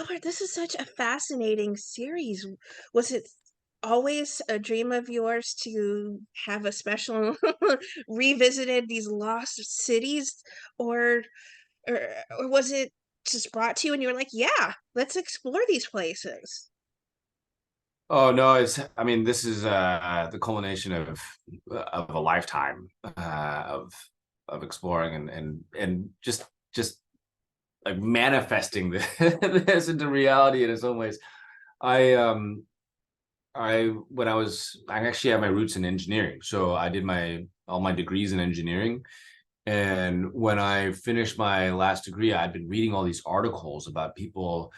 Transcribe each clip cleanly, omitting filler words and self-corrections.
Albert, this is such a fascinating series. Was it always a dream of yours to have a special revisited these lost cities, or or was it just brought to you and you were like, "Yeah, let's explore these places." Oh no, I mean, this is the culmination of a lifetime of exploring and just like manifesting this into reality in its own ways. I I when I actually have my roots in engineering. So I did my all my degrees in engineering. And when I finished my last degree, I'd been reading all these articles about people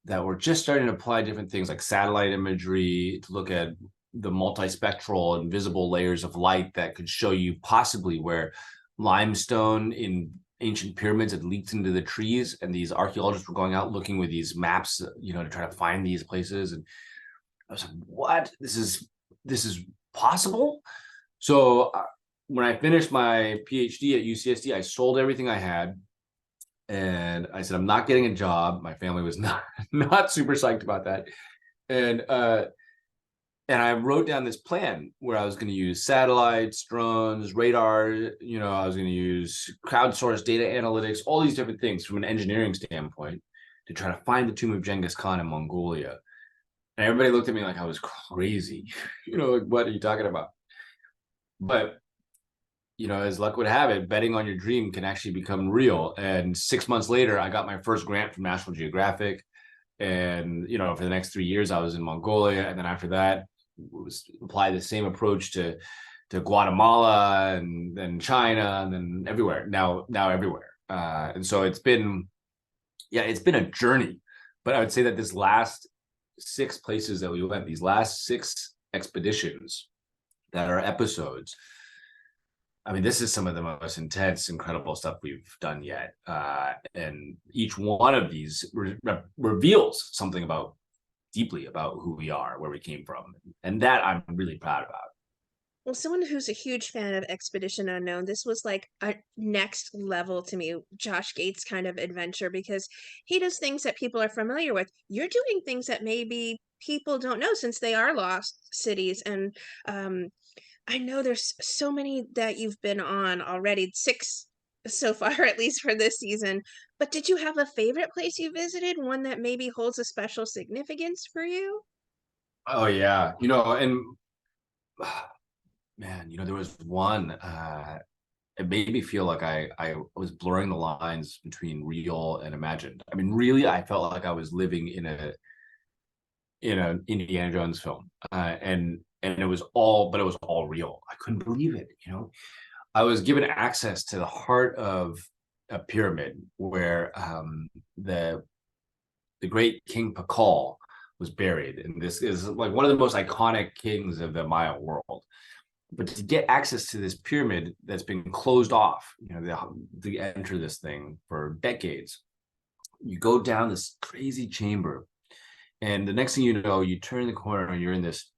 that were just starting to apply different things like satellite imagery to look at the multispectral and visible layers of light that could show you possibly where limestone in ancient pyramids had leaked into the trees. And these archaeologists were going out looking with these maps, to try to find these places. And I was like, what? This is possible? So when I finished my PhD at UCSD, I sold everything I had and I said, I'm not getting a job. My family was not super psyched about that. And and I wrote down this plan where I was going to use satellites, drones, radar, I was going to use crowdsourced data analytics, all these different things from an engineering standpoint to try to find the tomb of Genghis Khan in Mongolia. And everybody looked at me like I was crazy. Like, what are you talking about? But as luck would have it, betting on your dream can actually become real. And 6 months later, I got my first grant from National Geographic. And, for the next 3 years, I was in Mongolia. And then after that, apply the same approach to Guatemala and then China and then everywhere. Now everywhere. And so it's been a journey. But I would say that this last 6 places that we went, these last 6 expeditions that are episodes, I mean, this is some of the most intense, incredible stuff we've done yet. And each one of these reveals something deeply about who we are, where we came from. And that I'm really proud about. Well, someone who's a huge fan of Expedition Unknown, this was like a next level to me, Josh Gates kind of adventure because he does things that people are familiar with. You're doing things that maybe people don't know since they are lost cities. And I know there's so many that you've been on already, 6 so far, at least for this season. But did you have a favorite place you visited? One that maybe holds a special significance for you? Oh yeah, and man, there was one. It made me feel like I was blurring the lines between real and imagined. I mean, really, I felt like I was living in an Indiana Jones film, and it was all real. I couldn't believe it. I was given access to the heart of a pyramid where the great King Pakal was buried, and this is like one of the most iconic kings of the Maya world. But to get access to this pyramid that's been closed off, to enter this thing for decades, you go down this crazy chamber, and the next thing you know, you turn the corner and you're in this,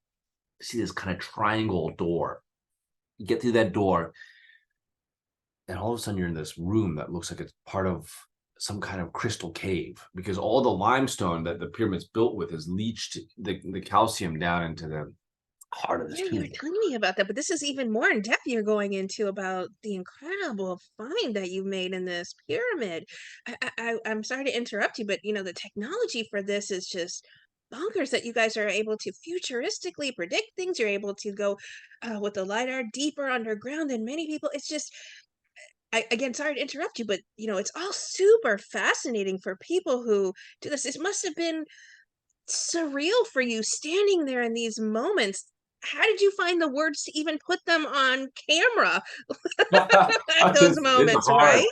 see this kind of triangle door. You get through that door, and all of a sudden you're in this room that looks like it's part of some kind of crystal cave, because all the limestone that the pyramid's built with has leached the calcium down into the heart of this Yeah, you were pyramid. telling me about that, but this is even more in depth you're going into about the incredible find that you made in this pyramid. I'm sorry to interrupt you, but the technology for this is just bonkers that you guys are able to futuristically predict things. You're able to go with the lidar deeper underground than many people. It's just, again, sorry to interrupt you, but it's all super fascinating for people who do this. It must have been surreal for you standing there in these moments. How did you find the words to even put them on camera at those It's moments, hard. right?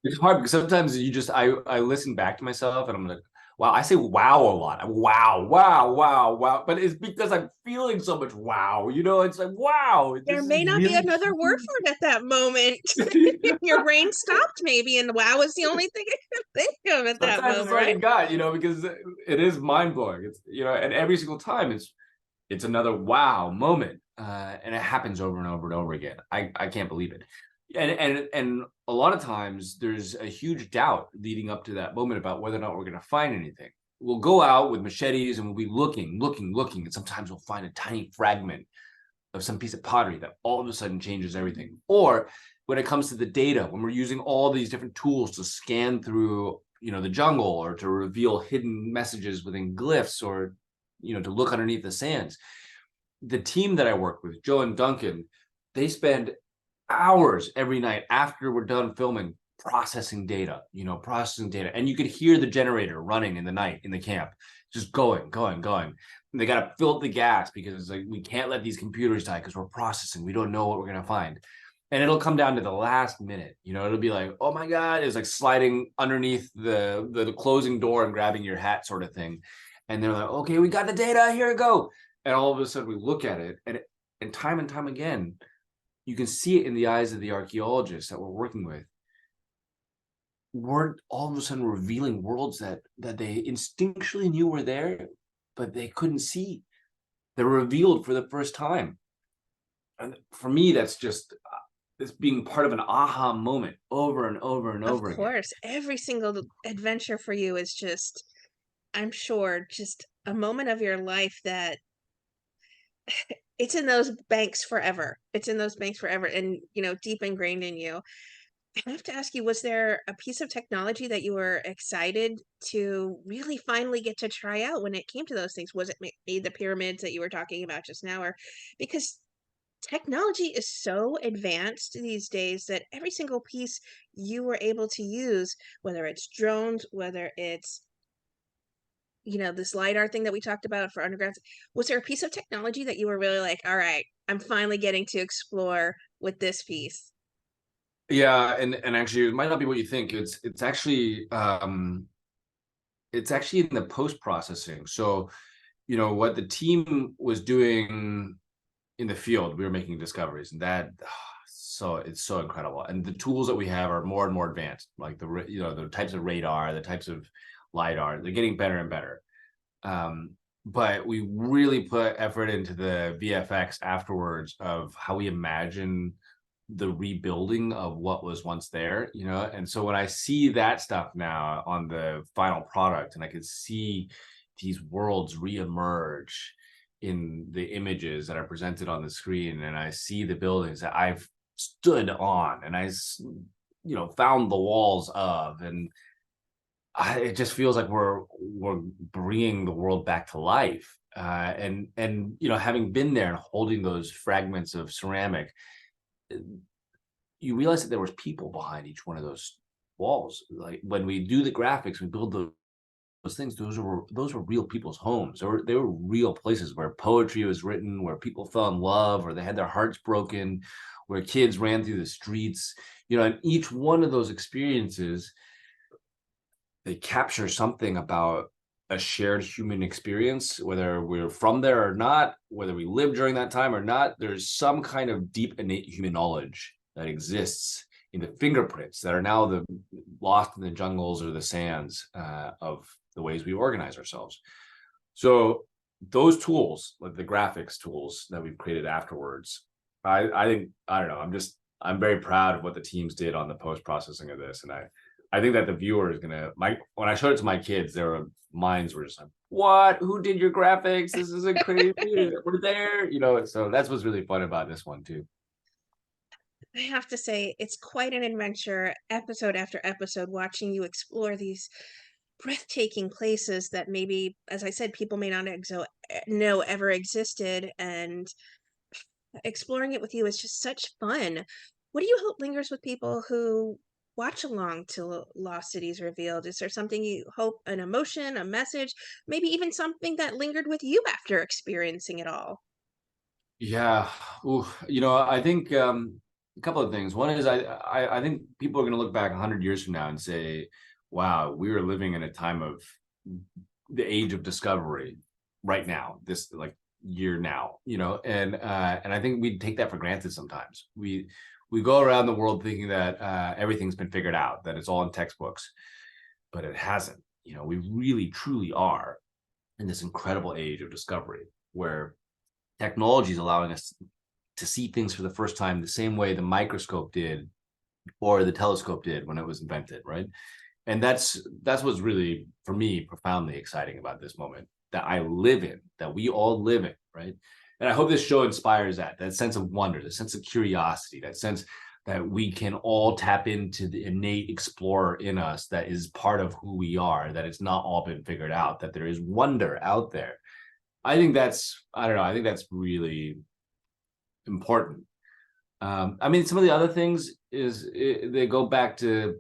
It's hard because sometimes I listen back to myself and I'm like, wow, I say wow a lot. Wow, wow, wow, wow. But it's because I'm feeling so much wow. It's like, wow, There this may is not be really another word true. for it at that moment. Your brain stopped maybe, and wow is the only thing I can think of at that Sometimes it's moment, all right? you got, because it is mind blowing. It's, and every single time it's another wow moment. And it happens over and over and over again. I can't believe it. And a lot of times there's a huge doubt leading up to that moment about whether or not we're going to find anything. we'll go out with machetes and we'll be looking, and sometimes we'll find a tiny fragment of some piece of pottery that all of a sudden changes everything. Or when it comes to the data, when we're using all these different tools to scan through, the jungle, or to reveal hidden messages within glyphs, or, to look underneath the sands. The team that I work with, Joe and Duncan, they spend hours every night after we're done filming processing data, and you could hear the generator running in the night in the camp, just going. And they got to fill up the gas because it's like, we can't let these computers die because we're processing. We don't know what we're going to find. And it'll come down to the last minute, it'll be like, oh my God, it's like sliding underneath the closing door and grabbing your hat sort of thing. And they're like, okay, we got the data, here we go. And all of a sudden we look at it, and time again, you can see it in the eyes of the archaeologists that we're working with. We're all of a sudden revealing worlds that they instinctually knew were there, but they couldn't see. They're revealed for the first time. And for me, that's just it's being part of an aha moment over and over and Of over again. course, every single adventure for you is just, I'm sure, just a moment of your life that it's in those banks forever. It's in those banks forever and, deep ingrained in you. I have to ask you, was there a piece of technology that you were excited to really finally get to try out when it came to those things? Was it maybe the pyramids that you were talking about just now? Or because technology is so advanced these days that every single piece you were able to use, whether it's drones, whether it's, this LiDAR thing that we talked about for underground, was there a piece of technology that you were really like, all right, I'm finally getting to explore with this piece? Yeah, and actually, it might not be what you think. It's actually in the post processing. So, what the team was doing in the field, we were making discoveries, and that so it's so incredible. And the tools that we have are more and more advanced, like the types of radar, the types of lidar, they're getting better and better. But we really put effort into the VFX afterwards of how we imagine the rebuilding of what was once there, and so when I see that stuff now on the final product, and I could see these worlds reemerge in the images that are presented on the screen, and I see the buildings that I've stood on, and found the walls of, and it just feels like we're bringing the world back to life. And having been there and holding those fragments of ceramic, you realize that there was people behind each one of those walls. Like when we do the graphics, we build those things. Those were real people's homes. They were real places where poetry was written, where people fell in love, or they had their hearts broken, where kids ran through the streets. And each one of those experiences, they capture something about a shared human experience, whether we're from there or not, whether we lived during that time or not. There's some kind of deep innate human knowledge that exists in the fingerprints that are now lost in the jungles or the sands of the ways we organize ourselves. So those tools, like the graphics tools that we've created afterwards, I think, I don't know, I'm very proud of what the teams did on the post processing of this, and I think that the viewer is gonna when I showed it to my kids, their minds were just like, "What? Who did your graphics? This isn't crazy. We're there." So that's what's really fun about this one too. I have to say, it's quite an adventure, episode after episode, watching you explore these breathtaking places that maybe, as I said, people may not know ever existed, and exploring it with you is just such fun. What do you hope lingers with people who watch along to Lost Cities Revealed? Is there something you hope, an emotion, a message, maybe even something that lingered with you after experiencing it all? Yeah. Ooh, I think a couple of things. One is I think people are going to look back 100 years from now and say, "Wow, we were living in a time of the age of discovery right now, this like year now," and I think we take that for granted sometimes. We go around the world thinking that everything's been figured out, that it's all in textbooks, but it hasn't. We really truly are in this incredible age of discovery where technology is allowing us to see things for the first time the same way the microscope did or the telescope did when it was invented, right? And that's what's really, for me, profoundly exciting about this moment that I live in, that we all live in, right? And I hope this show inspires that sense of wonder, the sense of curiosity, that sense that we can all tap into the innate explorer in us that is part of who we are, that it's not all been figured out, that there is wonder out there. I think that's, I don't know, I think that's really important. I mean, some of the other things they go back to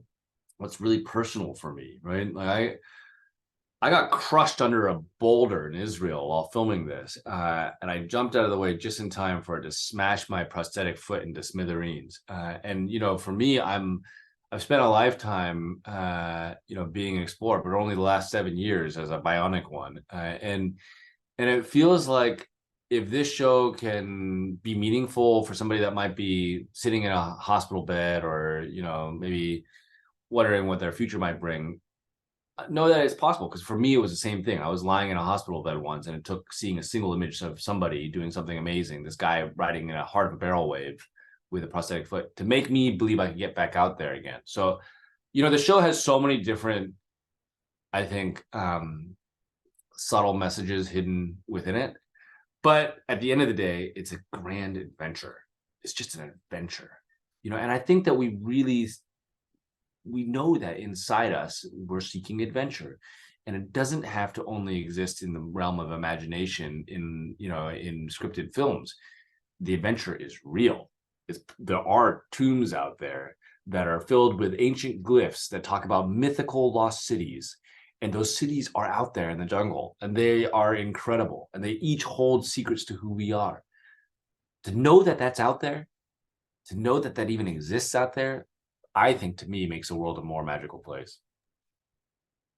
what's really personal for me, right? Like I got crushed under a boulder in Israel while filming this, and I jumped out of the way just in time for it to smash my prosthetic foot into smithereens. And for me, I've spent a lifetime, being an explorer, but only the last 7 years as a bionic one, and it feels like if this show can be meaningful for somebody that might be sitting in a hospital bed or maybe wondering what their future might bring, know that it's possible, because for me it was the same thing. I was lying in a hospital bed once, and it took seeing a single image of somebody doing something amazing, this guy riding in a heart of a barrel wave with a prosthetic foot, to make me believe I could get back out there again. So the show has so many different, I think, subtle messages hidden within it, but at the end of the day, it's a grand adventure. It's just an adventure, and I think that we know that inside us we're seeking adventure, and it doesn't have to only exist in the realm of imagination in scripted films. The adventure is real. There are tombs out there that are filled with ancient glyphs that talk about mythical lost cities, and those cities are out there in the jungle, and they are incredible, and they each hold secrets to who we are. To know that that's out there, to know that that even exists out there, I think, to me, makes the world a more magical place.